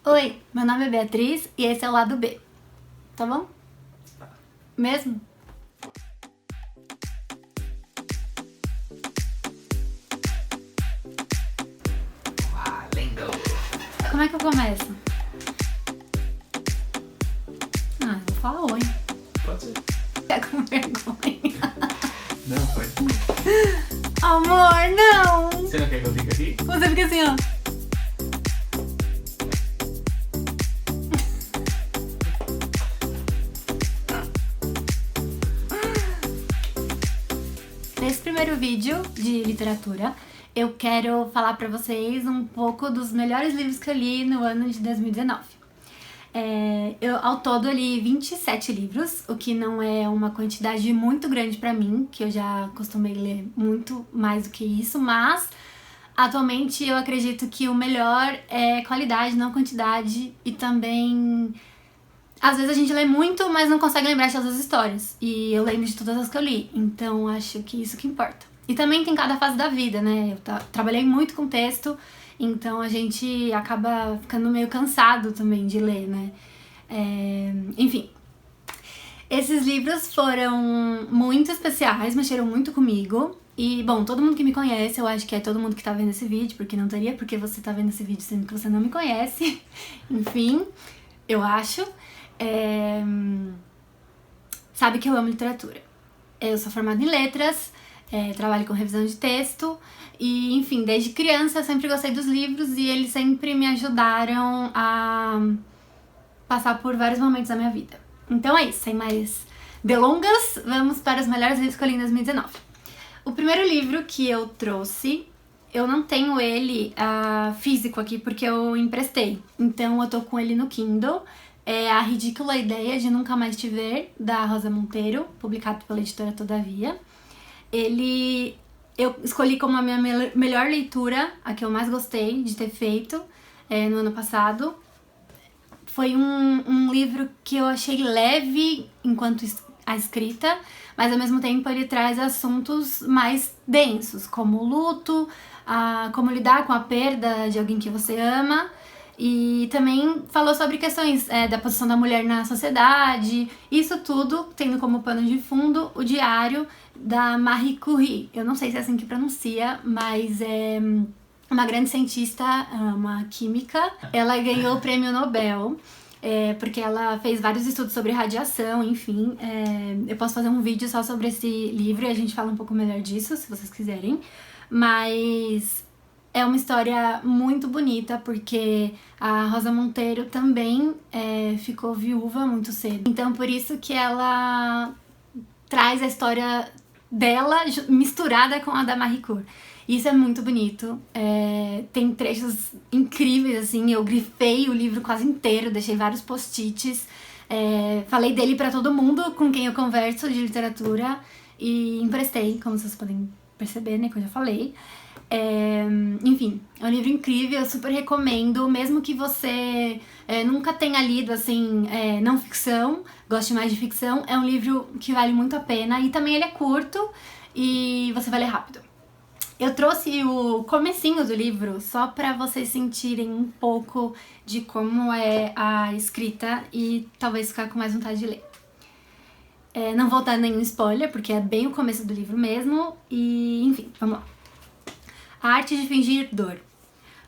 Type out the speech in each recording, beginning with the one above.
Oi, meu nome é Beatriz e esse é o Lado B. Tá bom? Tá. Mesmo? Valendo! Como é que eu começo? Ah, eu vou falar oi. Pode ser. Fica com vergonha. Não, pode. Amor, não! Você não quer que eu fique aqui? Você fica assim, ó. Nesse primeiro vídeo de literatura, eu quero falar pra vocês um pouco dos melhores livros que eu li no ano de 2019. Ao todo eu li 27 livros, o que não é uma quantidade muito grande pra mim, que eu já costumei ler muito mais do que isso, mas atualmente eu acredito que o melhor é qualidade, não quantidade, e também às vezes a gente lê muito, mas não consegue lembrar de todas as histórias. E eu lembro de todas as que eu li, então acho que isso que importa. E também tem cada fase da vida, né? Eu trabalhei muito com texto, então a gente acaba ficando meio cansado também de ler, né? Enfim, esses livros foram muito especiais, mexeram muito comigo. E, bom, todo mundo que me conhece, eu acho que é todo mundo que tá vendo esse vídeo, porque não teria porque você tá vendo esse vídeo sendo que você não me conhece. Enfim, eu acho. Sabe que eu amo literatura. Eu sou formada em letras, trabalho com revisão de texto e, enfim, desde criança eu sempre gostei dos livros e eles sempre me ajudaram a passar por vários momentos da minha vida. Então é isso, sem mais delongas, vamos para os melhores livros que eu li em 2019. O primeiro livro que eu trouxe, eu não tenho ele físico aqui porque eu emprestei, então eu tô com ele no Kindle. É A Ridícula Ideia de Nunca Mais Te Ver, da Rosa Monteiro, publicado pela editora Todavia. Eu escolhi como a minha melhor leitura, a que eu mais gostei de ter feito no ano passado. Foi um livro que eu achei leve enquanto a escrita, mas ao mesmo tempo ele traz assuntos mais densos, como o luto, como lidar com a perda de alguém que você ama. E também falou sobre questões da posição da mulher na sociedade, isso tudo tendo como pano de fundo o diário da Marie Curie. Eu não sei se é assim que pronuncia, mas é uma grande cientista, uma química. Ela ganhou o prêmio Nobel, porque ela fez vários estudos sobre radiação, enfim. Eu posso fazer um vídeo só sobre esse livro e a gente fala um pouco melhor disso, se vocês quiserem. Mas é uma história muito bonita, porque a Rosa Monteiro também ficou viúva muito cedo. Então, por isso que ela traz a história dela misturada com a da Marie Curie. Isso é muito bonito. Tem trechos incríveis, assim. Eu grifei o livro quase inteiro, deixei vários post-its. Falei dele pra todo mundo com quem eu converso de literatura e emprestei, como vocês podem perceber, né, que eu já falei. Enfim, é um livro incrível, eu super recomendo, mesmo que você nunca tenha lido, assim, não ficção, goste mais de ficção, é um livro que vale muito a pena e também ele é curto e você vai ler rápido. Eu trouxe o comecinho do livro só pra vocês sentirem um pouco de como é a escrita e talvez ficar com mais vontade de ler. Não vou dar nenhum spoiler, porque é bem o começo do livro mesmo, e enfim, vamos lá. A arte de fingir dor.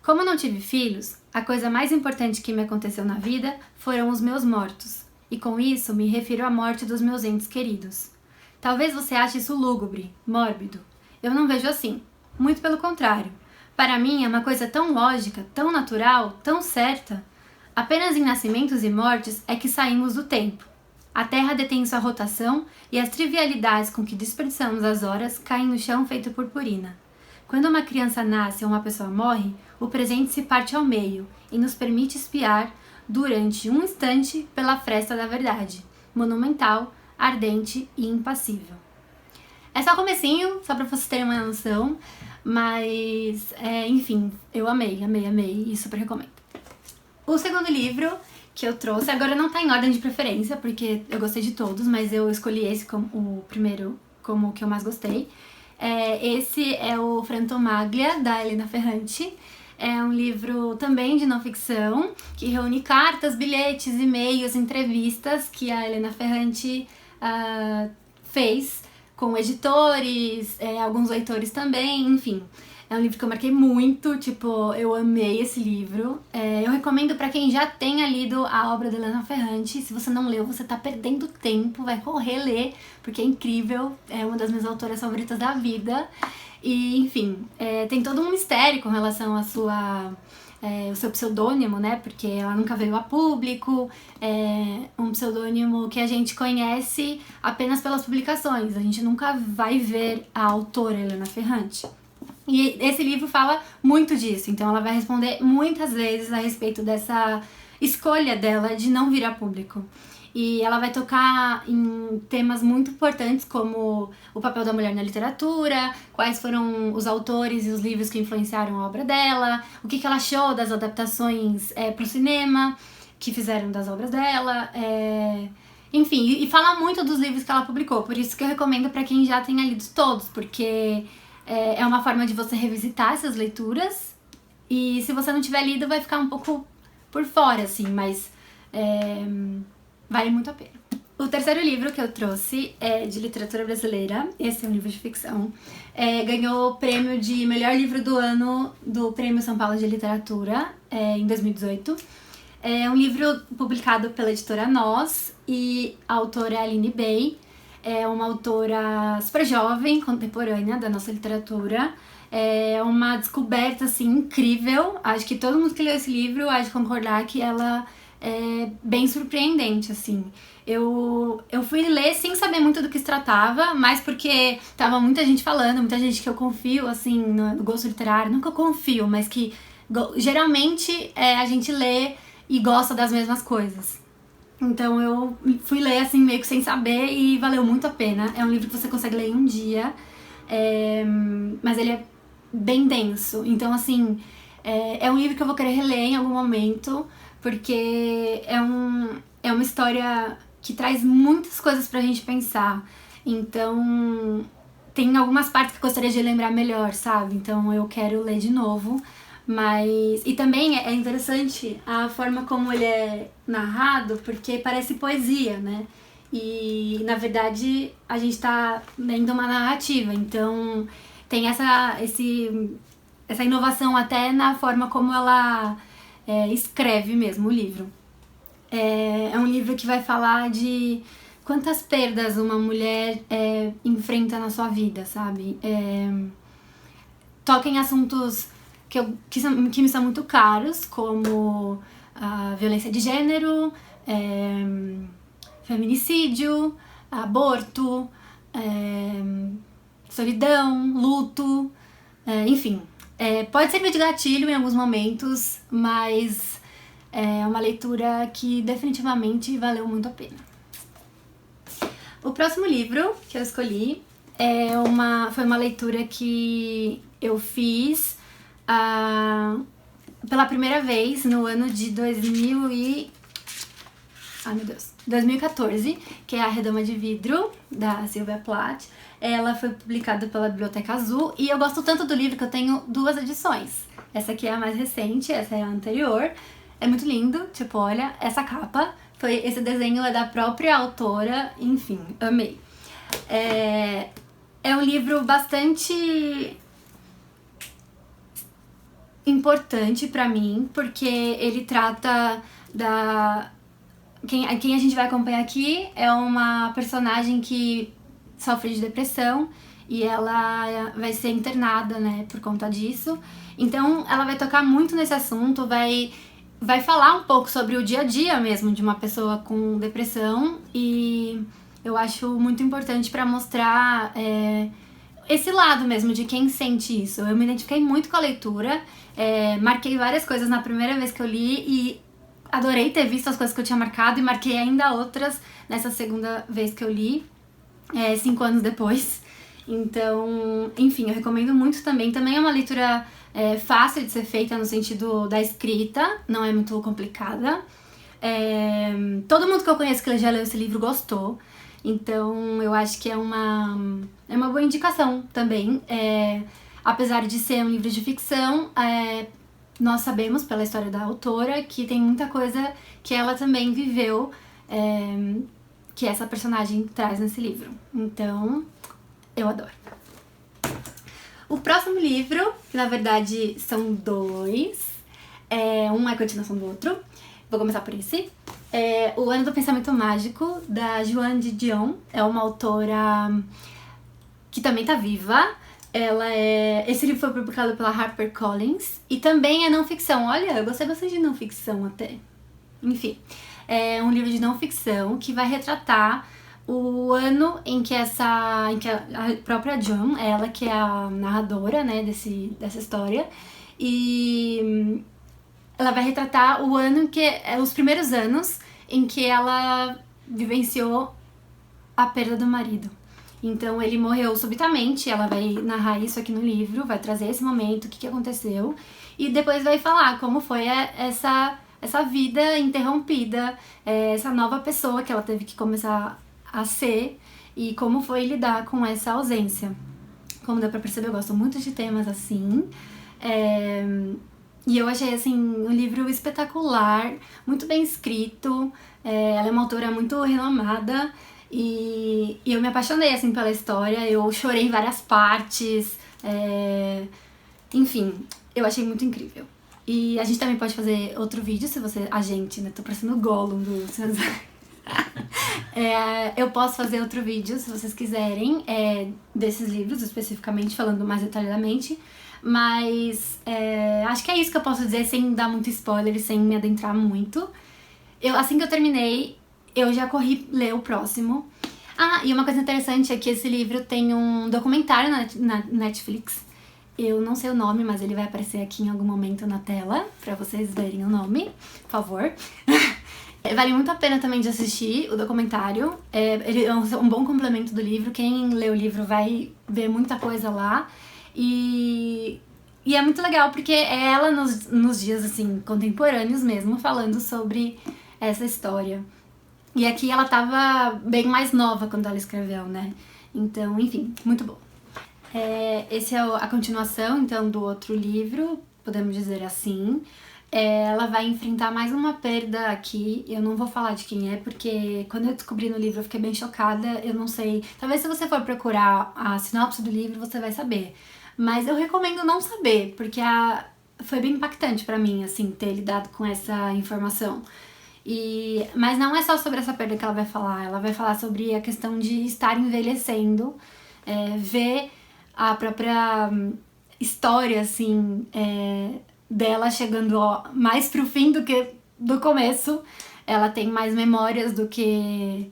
Como não tive filhos, a coisa mais importante que me aconteceu na vida foram os meus mortos, e com isso me refiro à morte dos meus entes queridos. Talvez você ache isso lúgubre, mórbido. Eu não vejo assim, muito pelo contrário. Para mim é uma coisa tão lógica, tão natural, tão certa. Apenas em nascimentos e mortes é que saímos do tempo. A Terra detém sua rotação e as trivialidades com que desperdiçamos as horas caem no chão feito purpurina. Quando uma criança nasce ou uma pessoa morre, o presente se parte ao meio e nos permite espiar, durante um instante, pela fresta da verdade, monumental, ardente e impassível. É só o comecinho, só pra vocês terem uma noção, mas, enfim, eu amei e super recomendo. O segundo livro que eu trouxe, agora não tá em ordem de preferência, porque eu gostei de todos, mas eu escolhi esse como o primeiro, como o que eu mais gostei. Esse é o Frantomaglia, da Elena Ferrante. é um livro também de não ficção, que reúne cartas, bilhetes, e-mails, entrevistas que a Helena Ferrante fez com editores, alguns leitores também, enfim. É um livro que eu marquei muito, tipo, eu amei esse livro. Eu recomendo pra quem já tenha lido a obra da Helena Ferrante. Se você não leu, você tá perdendo tempo, vai correr ler, porque é incrível, é uma das minhas autoras favoritas da vida. E, enfim, tem todo um mistério com relação à o seu pseudônimo, né? Porque ela nunca veio a público, um pseudônimo que a gente conhece apenas pelas publicações. A gente nunca vai ver a autora Helena Ferrante. E esse livro fala muito disso, então ela vai responder muitas vezes a respeito dessa escolha dela de não vir a público. E ela vai tocar em temas muito importantes como o papel da mulher na literatura, quais foram os autores e os livros que influenciaram a obra dela, o que ela achou das adaptações para o cinema que fizeram das obras dela, enfim, e fala muito dos livros que ela publicou, por isso que eu recomendo para quem já tenha lido todos, porque é uma forma de você revisitar essas leituras, e se você não tiver lido vai ficar um pouco por fora, assim, mas vale muito a pena. O terceiro livro que eu trouxe é de literatura brasileira, esse é um livro de ficção, ganhou o prêmio de melhor livro do ano do Prêmio São Paulo de Literatura em 2018. É um livro publicado pela editora Nós e a autora é Aline Bey. É uma autora super jovem, contemporânea da nossa literatura. É uma descoberta, assim, incrível. Acho que todo mundo que leu esse livro há de concordar que ela é bem surpreendente, assim. Eu fui ler sem saber muito do que se tratava, mas porque tava muita gente falando, muita gente que eu confio, assim, no gosto literário. Nunca eu confio, mas que geralmente a gente lê e gosta das mesmas coisas. Então eu fui ler assim meio que sem saber e valeu muito a pena. É um livro que você consegue ler em um dia, mas ele é bem denso. Então assim, é um livro que eu vou querer reler em algum momento, porque é uma história que traz muitas coisas pra gente pensar. Então tem algumas partes que eu gostaria de lembrar melhor, sabe? Então eu quero ler de novo. E também é interessante a forma como ele é narrado, porque parece poesia, né? E na verdade a gente tá lendo uma narrativa, então tem essa inovação até na forma como ela escreve mesmo o livro. É um livro que vai falar de quantas perdas uma mulher enfrenta na sua vida, sabe? Toca em assuntos que me são muito caros, como a violência de gênero, feminicídio, aborto, solidão, luto, enfim. Pode servir de gatilho em alguns momentos, mas é uma leitura que definitivamente valeu muito a pena. O próximo livro que eu escolhi foi uma leitura que eu fiz pela primeira vez no ano de 2014, que é A Redoma de Vidro, da Sylvia Plath. Ela foi publicada pela Biblioteca Azul e eu gosto tanto do livro que eu tenho 2 edições. Essa aqui é a mais recente, essa é a anterior. É muito lindo, tipo, olha, essa capa, esse desenho é da própria autora, enfim, amei. É um livro bastante importante pra mim, porque ele trata quem a gente vai acompanhar aqui é uma personagem que sofre de depressão e ela vai ser internada, né, por conta disso. Então ela vai tocar muito nesse assunto, vai falar um pouco sobre o dia a dia mesmo de uma pessoa com depressão, e eu acho muito importante pra mostrar esse lado mesmo de quem sente isso. Eu me identifiquei muito com a leitura, marquei várias coisas na primeira vez que eu li e adorei ter visto as coisas que eu tinha marcado e marquei ainda outras nessa segunda vez que eu li, 5 anos depois. Então, enfim, eu recomendo muito também. Também é uma leitura fácil de ser feita no sentido da escrita, não é muito complicada. Todo mundo que eu conheço que já leu esse livro gostou. Então eu acho que é uma boa indicação também. Apesar de ser um livro de ficção, nós sabemos pela história da autora que tem muita coisa que ela também viveu, que essa personagem traz nesse livro. Então, eu adoro. O próximo livro, que na verdade são dois, um é a continuação do outro, vou começar por esse. O Ano do Pensamento Mágico, da Joanne Didion, é uma autora que também tá viva. Esse livro foi publicado pela HarperCollins e também é não ficção. Olha, eu gostei bastante de não ficção até. Enfim, é um livro de não ficção que vai retratar o ano em que a própria Joan, ela que é a narradora, né, dessa história, e ela vai retratar o ano os primeiros anos em que ela vivenciou a perda do marido. Então ele morreu subitamente, ela vai narrar isso aqui no livro, vai trazer esse momento, o que aconteceu, e depois vai falar como foi essa vida interrompida, essa nova pessoa que ela teve que começar a ser e como foi lidar com essa ausência. Como dá pra perceber, eu gosto muito de temas assim. E eu achei assim um livro espetacular, muito bem escrito. Ela é uma autora muito renomada e eu me apaixonei assim pela história. Eu chorei em várias partes. Enfim, eu achei muito incrível. E a gente também pode fazer outro vídeo se você... A gente, né? Tô parecendo o Gollum do Senhor dos Anéis. Eu posso fazer outro vídeo se vocês quiserem, desses livros especificamente, falando mais detalhadamente, mas acho que é isso que eu posso dizer sem dar muito spoiler e sem me adentrar muito. Assim que eu terminei, eu já corri ler o próximo. E uma coisa interessante é que esse livro tem um documentário na Netflix. Eu não sei o nome, mas ele vai aparecer aqui em algum momento na tela, pra vocês verem o nome, por favor. Vale muito a pena também de assistir o documentário, ele é um bom complemento do livro, quem lê o livro vai ver muita coisa lá, e é muito legal porque é ela nos dias assim, contemporâneos mesmo, falando sobre essa história. E aqui ela tava bem mais nova quando ela escreveu, né? Então, enfim, muito bom. Esse é a continuação, então, do outro livro, podemos dizer assim. Ela vai enfrentar mais uma perda aqui, eu não vou falar de quem é, porque quando eu descobri no livro eu fiquei bem chocada, eu não sei, talvez se você for procurar a sinopse do livro você vai saber, mas eu recomendo não saber, porque foi bem impactante pra mim, assim, ter lidado com essa informação. Mas não é só sobre essa perda que ela vai falar sobre a questão de estar envelhecendo, ver a própria história, assim, dela chegando mais pro fim do que do começo. Ela tem mais memórias do que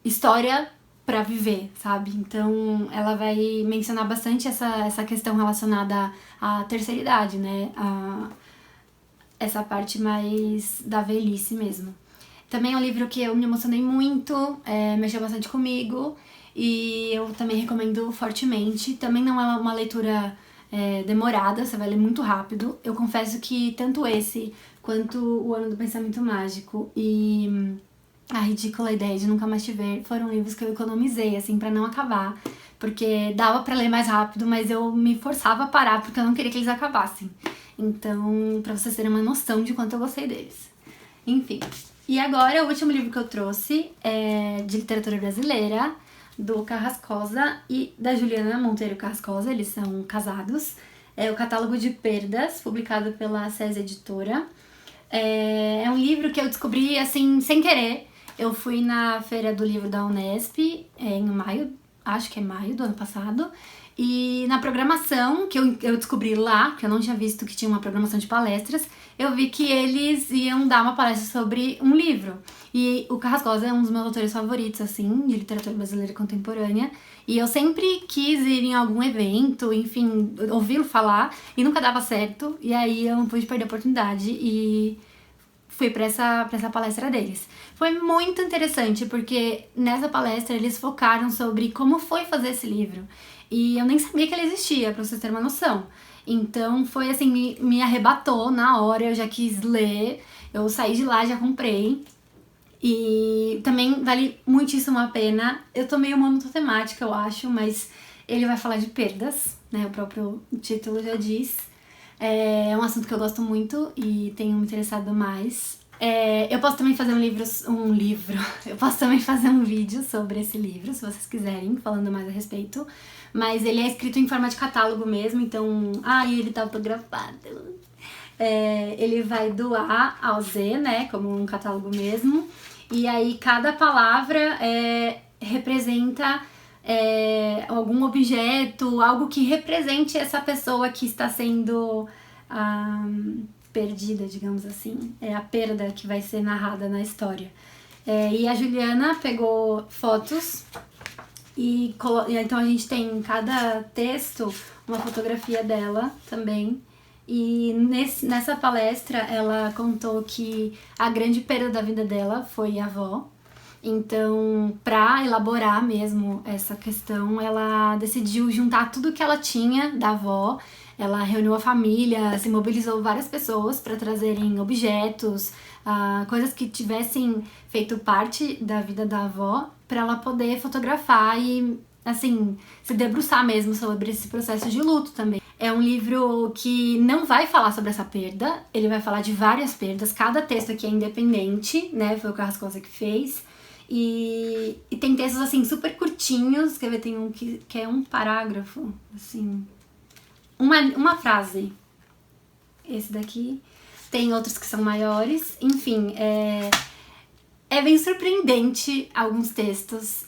história pra viver, sabe? Então ela vai mencionar bastante essa questão relacionada à terceira idade, né? Essa parte mais da velhice mesmo. Também é um livro que eu me emocionei muito, mexeu bastante comigo e eu também recomendo fortemente. Também não é uma leitura demorada, você vai ler muito rápido. Eu confesso que tanto esse quanto O Ano do Pensamento Mágico e A Ridícula Ideia de Nunca Mais Te Ver foram livros que eu economizei, assim, pra não acabar, porque dava pra ler mais rápido, mas eu me forçava a parar porque eu não queria que eles acabassem. Então, pra vocês terem uma noção de quanto eu gostei deles. Enfim. E agora, o último livro que eu trouxe é de literatura brasileira, do Carrascosa e da Juliana Monteiro Carrascosa, eles são casados. É o Catálogo de Perdas, publicado pela SES Editora. É um livro que eu descobri, assim, sem querer. Eu fui na Feira do Livro da Unesp, em maio, acho que é maio do ano passado, e na programação, que eu descobri lá, porque eu não tinha visto que tinha uma programação de palestras, eu vi que eles iam dar uma palestra sobre um livro. E o Carrascosa é um dos meus autores favoritos, assim, de literatura brasileira contemporânea. E eu sempre quis ir em algum evento, enfim, ouvi-lo falar, e nunca dava certo. E aí eu não pude perder a oportunidade e fui pra essa palestra deles. Foi muito interessante, porque nessa palestra eles focaram sobre como foi fazer esse livro. E eu nem sabia que ele existia, pra vocês terem uma noção. Então foi assim, me arrebatou na hora, eu já quis ler, eu saí de lá, já comprei. E também vale muitíssimo a pena. Eu tô meio monotemática, eu acho, mas ele vai falar de perdas, né? O próprio título já diz. É um assunto que eu gosto muito e tenho me interessado mais. Eu posso também fazer um livro. Eu posso também fazer um vídeo sobre esse livro, se vocês quiserem, falando mais a respeito. Mas ele é escrito em forma de catálogo mesmo, então... ele tá autografado. Ele vai do A ao Z, né, como um catálogo mesmo. E aí cada palavra representa algum objeto, algo que represente essa pessoa que está sendo perdida, digamos assim. É a perda que vai ser narrada na história. E a Juliana pegou fotos e então a gente tem em cada texto uma fotografia dela também. E nessa palestra ela contou que a grande perda da vida dela foi a avó. Então, para elaborar mesmo essa questão, ela decidiu juntar tudo que ela tinha da avó. Ela reuniu a família, se mobilizou várias pessoas para trazerem objetos, coisas que tivessem feito parte da vida da avó, para ela poder fotografar e, assim, se debruçar mesmo sobre esse processo de luto também. É um livro que não vai falar sobre essa perda, ele vai falar de várias perdas. Cada texto aqui é independente, né? Foi o Carrascosa que fez. E tem textos, assim, super curtinhos. Quer ver? Tem um que é um parágrafo, assim, uma frase. Esse daqui. Tem outros que são maiores. Enfim, é bem surpreendente alguns textos.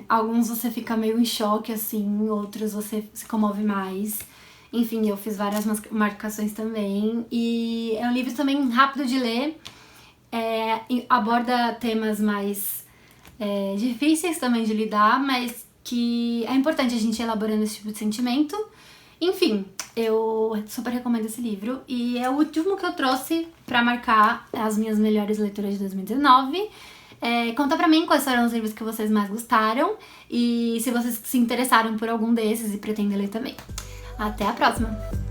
Alguns você fica meio em choque, assim. Outros você se comove mais. Enfim, eu fiz várias marcações também. E é um livro também rápido de ler. Aborda temas mais difíceis também de lidar, mas que é importante a gente ir elaborando esse tipo de sentimento. Enfim, eu super recomendo esse livro. E é o último que eu trouxe pra marcar as minhas melhores leituras de 2019. Conta pra mim quais foram os livros que vocês mais gostaram e se vocês se interessaram por algum desses e pretendem ler também. Até a próxima!